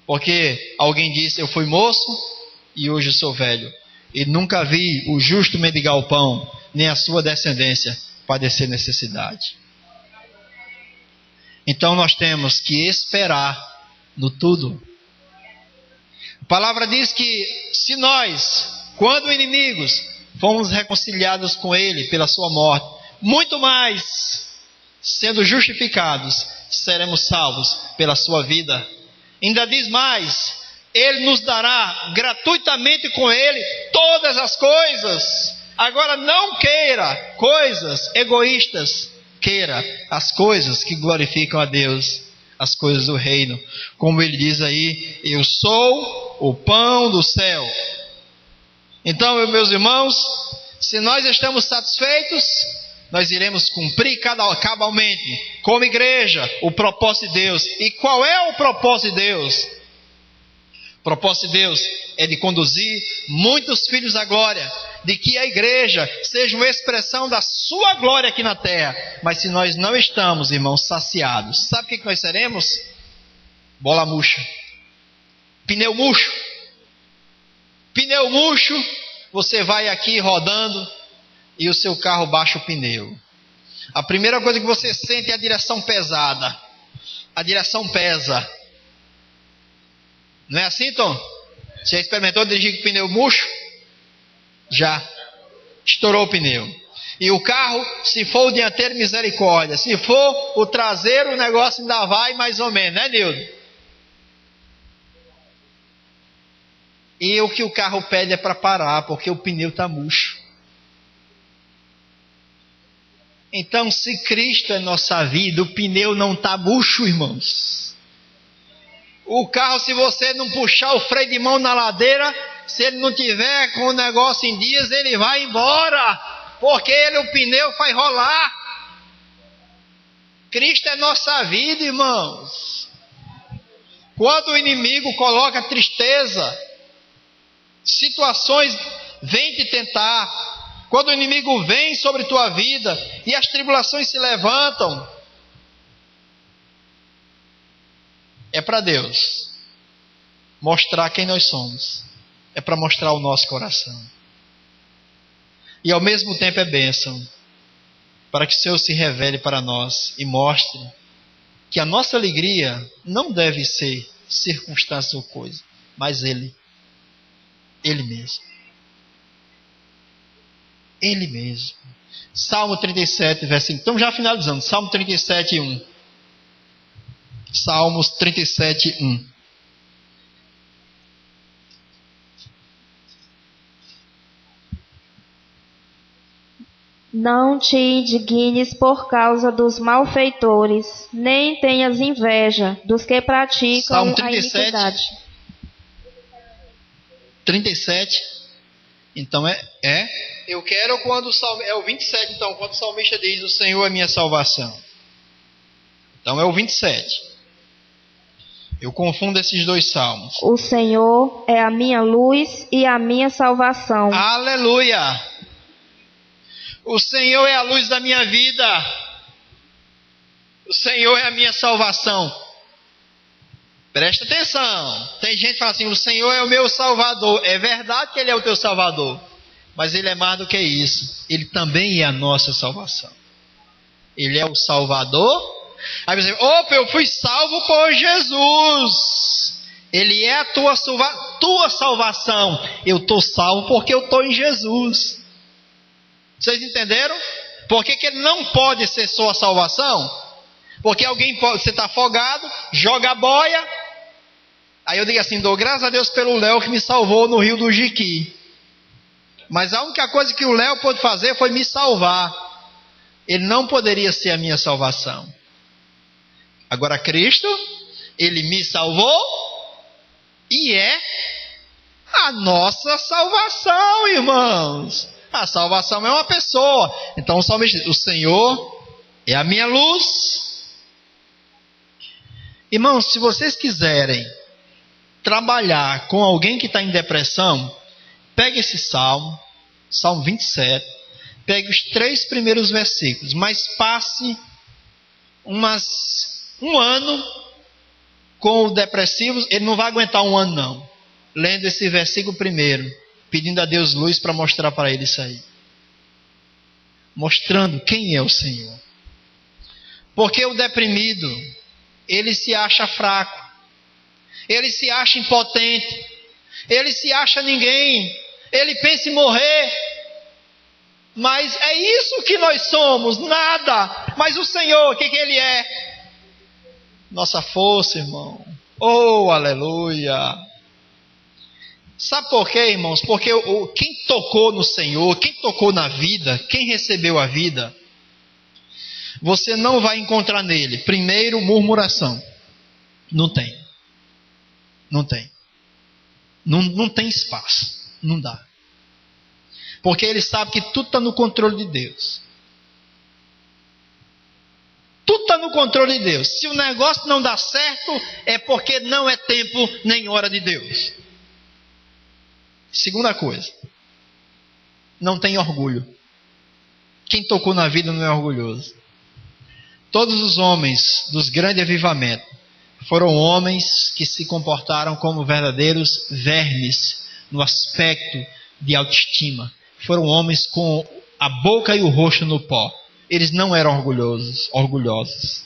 Porque alguém disse: eu fui moço e hoje sou velho, e nunca vi o justo mendigar o pão, nem a sua descendência padecer necessidade. Então nós temos que esperar no tudo. A palavra diz que se nós, quando inimigos, fomos reconciliados com Ele pela sua morte, muito mais, sendo justificados, seremos salvos pela sua vida. Ainda diz mais, Ele nos dará gratuitamente com Ele todas as coisas. Agora não queira coisas egoístas, queira as coisas que glorificam a Deus, as coisas do reino. Como Ele diz aí, eu sou o pão do céu. Então, meus irmãos, se nós estamos satisfeitos, nós iremos cumprir cabalmente, como igreja, o propósito de Deus. E qual é o propósito de Deus? O propósito de Deus é de conduzir muitos filhos à glória, de que a igreja seja uma expressão da sua glória aqui na terra. Mas se nós não estamos, irmãos, saciados, sabe o que nós seremos? Bola murcha, pneu murcho. Pneu murcho, você vai aqui rodando e o seu carro baixa o pneu. A primeira coisa que você sente é a direção pesada. A direção pesa. Não é assim, Tom? Você já experimentou dirigir com pneu murcho? Já. Estourou o pneu. E o carro, se for o dianteiro, misericórdia. Se for o traseiro, o negócio ainda vai mais ou menos, né, Nildo? E o que o carro pede é para parar, porque o pneu está murcho. Então, se Cristo é nossa vida, o pneu não está murcho, irmãos. O carro, se você não puxar o freio de mão na ladeira, se ele não tiver com o negócio em dias, ele vai embora, porque o pneu faz rolar. Cristo é nossa vida, irmãos. Quando o inimigo coloca tristeza, situações vêm te tentar, quando o inimigo vem sobre tua vida e as tribulações se levantam, é para Deus mostrar quem nós somos, é para mostrar o nosso coração, e ao mesmo tempo é bênção, para que o Senhor se revele para nós e mostre que a nossa alegria não deve ser circunstância ou coisa, mas Ele mesmo. Ele mesmo. Salmo 37, versículo. Estamos já finalizando. Salmo 37, 1. Salmos 37, 1. Não te indignes por causa dos malfeitores, nem tenhas inveja dos que praticam Salmo a iniquidade. 37. Então eu quero quando é o 27, então, quando o salmista diz: o Senhor é minha salvação. Então é o 27. Eu confundo esses dois salmos. O Senhor é a minha luz e a minha salvação. Aleluia! O Senhor é a luz da minha vida. O Senhor é a minha salvação. Presta atenção. Tem gente que fala assim: o Senhor é o meu Salvador. É verdade que Ele é o teu Salvador, mas Ele é mais do que isso. Ele também é a nossa salvação. Ele é o Salvador. Aí você diz: opa, eu fui salvo por Jesus. Ele é a tua salvação. Eu estou salvo porque eu estou em Jesus. Vocês entenderam? Por que Ele não pode ser sua salvação? Porque você está afogado, joga a boia. Aí eu digo assim: dou graças a Deus pelo Léo que me salvou no rio do Jiqui. Mas a única coisa que o Léo pôde fazer foi me salvar. Ele não poderia ser a minha salvação. Agora Cristo, Ele me salvou e é a nossa salvação, irmãos. A salvação é uma pessoa. Então o salmista diz: o Senhor é a minha luz. Irmãos, se vocês quiserem trabalhar com alguém que está em depressão, pegue esse salmo, Salmo 27, pegue os 3 primeiros versículos, mas passe um ano com o depressivo. Ele não vai aguentar um ano não, lendo esse versículo primeiro, pedindo a Deus luz para mostrar para ele isso aí, mostrando quem é o Senhor. Porque o deprimido, ele se acha fraco, ele se acha impotente, ele se acha ninguém, ele pensa em morrer. Mas é isso que nós somos, nada. Mas o Senhor, o que Ele é? Nossa força, irmão. Oh, aleluia. Sabe por quê, irmãos? Porque quem tocou no Senhor, quem tocou na vida, quem recebeu a vida, você não vai encontrar nele, primeiro, murmuração. Não tem. Não tem. Não tem espaço. Não dá. Porque ele sabe que tudo está no controle de Deus. Tudo está no controle de Deus. Se o negócio não dá certo, é porque não é tempo nem hora de Deus. Segunda coisa, não tem orgulho. Quem tocou na vida não é orgulhoso. Todos os homens dos grandes avivamentos foram homens que se comportaram como verdadeiros vermes no aspecto de autoestima. Foram homens com a boca e o rosto no pó. Eles não eram orgulhosos.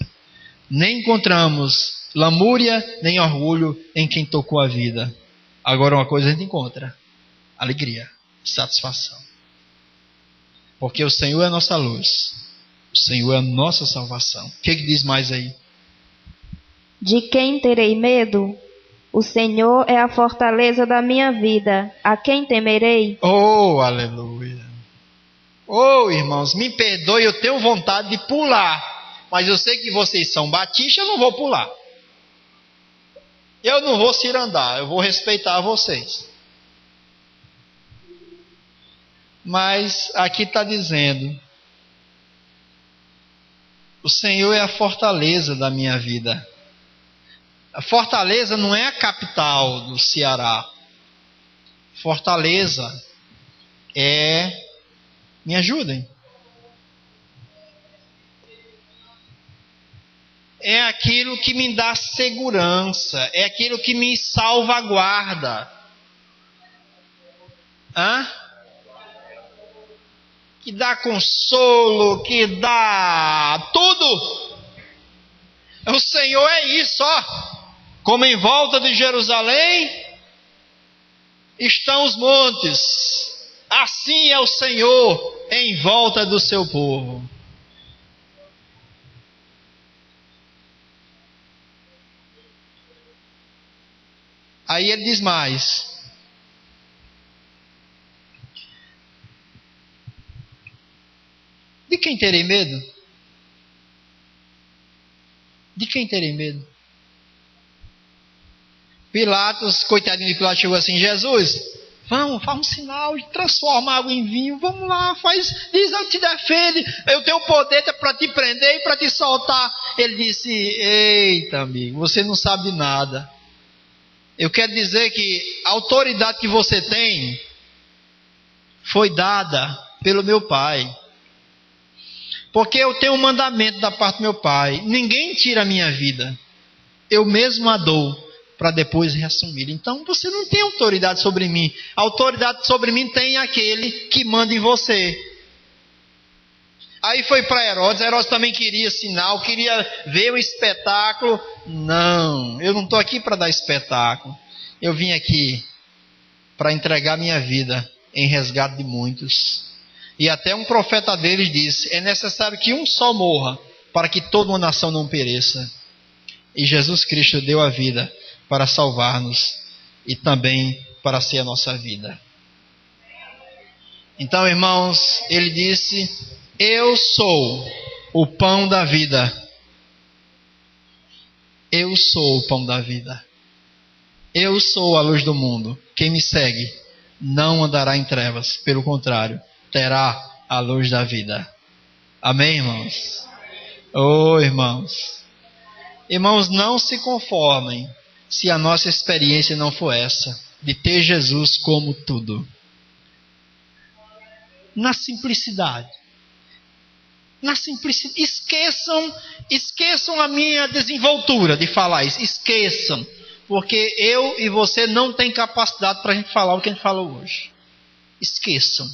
Nem encontramos lamúria nem orgulho em quem tocou a vida. Agora uma coisa a gente encontra: alegria, satisfação. Porque o Senhor é a nossa luz. O Senhor é a nossa salvação. O que diz mais aí? De quem terei medo? O Senhor é a fortaleza da minha vida. A quem temerei? Oh, aleluia. Oh, irmãos, me perdoe, eu tenho vontade de pular. Mas eu sei que vocês são batistas, eu não vou pular. Eu não vou cirandar, eu vou respeitar vocês. Mas aqui está dizendo: o Senhor é a fortaleza da minha vida. A Fortaleza não é a capital do Ceará. Fortaleza é... Me ajudem. É aquilo que me dá segurança. É aquilo que me salvaguarda. Que dá consolo, que dá tudo. O Senhor é isso, ó. Como em volta de Jerusalém estão os montes, assim é o Senhor em volta do seu povo. Aí ele diz mais: de quem terei medo? De quem terei medo? Pilatos, coitadinho de Pilatos, chegou assim: Jesus, vamos, faz um sinal, transforma água em vinho, vamos lá, diz eu te defende, eu tenho poder para te prender e para te soltar. Ele disse: eita amigo, você não sabe de nada. Eu quero dizer que a autoridade que você tem foi dada pelo meu Pai. Porque eu tenho um mandamento da parte do meu Pai: ninguém tira a minha vida, eu mesmo a dou para depois reassumir. Então você não tem autoridade sobre mim. A autoridade sobre mim tem aquele que manda em você. Aí foi para Herodes. Herodes também queria sinal, queria ver o espetáculo. Não, eu não estou aqui para dar espetáculo. Eu vim aqui para entregar minha vida em resgate de muitos. E até um profeta deles disse: é necessário que um só morra para que toda uma nação não pereça. E Jesus Cristo deu a vida para salvar-nos e também para ser a nossa vida. Então, irmãos, ele disse: eu sou o pão da vida. Eu sou o pão da vida. Eu sou a luz do mundo. Quem me segue não andará em trevas, pelo contrário, terá a luz da vida. Amém, irmãos? Oh, irmãos. Irmãos, não se conformem se a nossa experiência não for essa, de ter Jesus como tudo. Na simplicidade. Na simplicidade. Esqueçam a minha desenvoltura de falar isso. Esqueçam. Porque eu e você não tem capacidade para a gente falar o que a gente falou hoje. Esqueçam.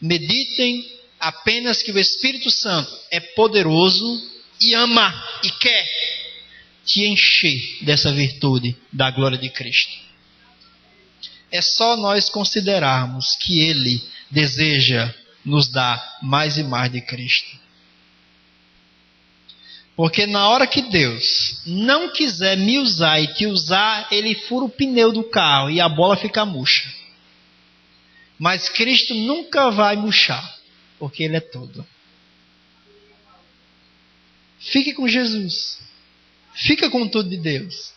Meditem apenas que o Espírito Santo é poderoso e ama e quer te encher dessa virtude da glória de Cristo. É só nós considerarmos que Ele deseja nos dar mais e mais de Cristo. Porque na hora que Deus não quiser me usar e te usar, Ele fura o pneu do carro e a bola fica murcha. Mas Cristo nunca vai murchar, porque Ele é tudo. Fique com Jesus. Fica com tudo de Deus.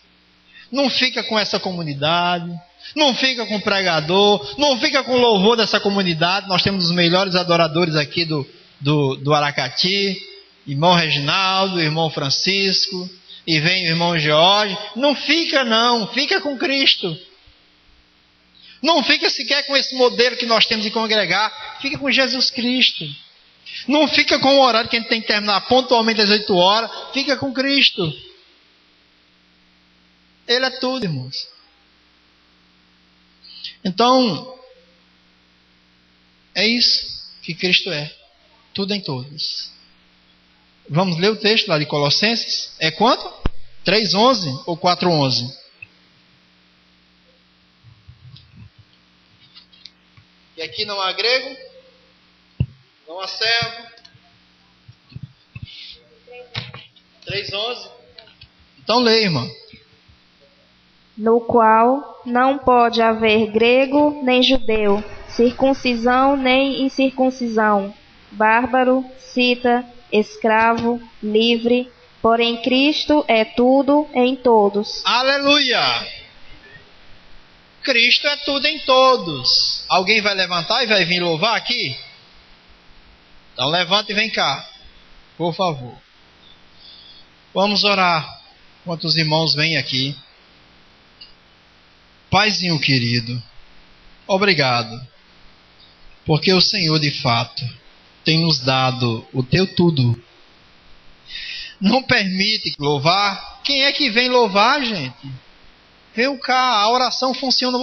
Não fica com essa comunidade. Não fica com o pregador. Não fica com o louvor dessa comunidade. Nós temos os melhores adoradores aqui do Aracati. Irmão Reginaldo, irmão Francisco. E vem o irmão Jorge. Não fica não. Fica com Cristo. Não fica sequer com esse modelo que nós temos de congregar. Fica com Jesus Cristo. Não fica com o horário que a gente tem que terminar pontualmente às 8 horas. Fica com Cristo. Ele é tudo, irmãos. Então, é isso que Cristo é. Tudo em todos. Vamos ler o texto lá de Colossenses. É quanto? 3:11 ou 4:11? E aqui não há grego, não há servo. 3:11. Então lê, irmã. No qual não pode haver grego nem judeu, circuncisão nem incircuncisão, bárbaro, cita, escravo, livre, porém Cristo é tudo em todos. Aleluia! Cristo é tudo em todos. Alguém vai levantar e vai vir louvar aqui? Então levanta e vem cá, por favor. Vamos orar enquanto os irmãos vêm aqui. Paizinho querido, obrigado, porque o Senhor de fato tem nos dado o teu tudo. Não permite louvar. Quem é que vem louvar, gente? Vem cá, a oração funciona.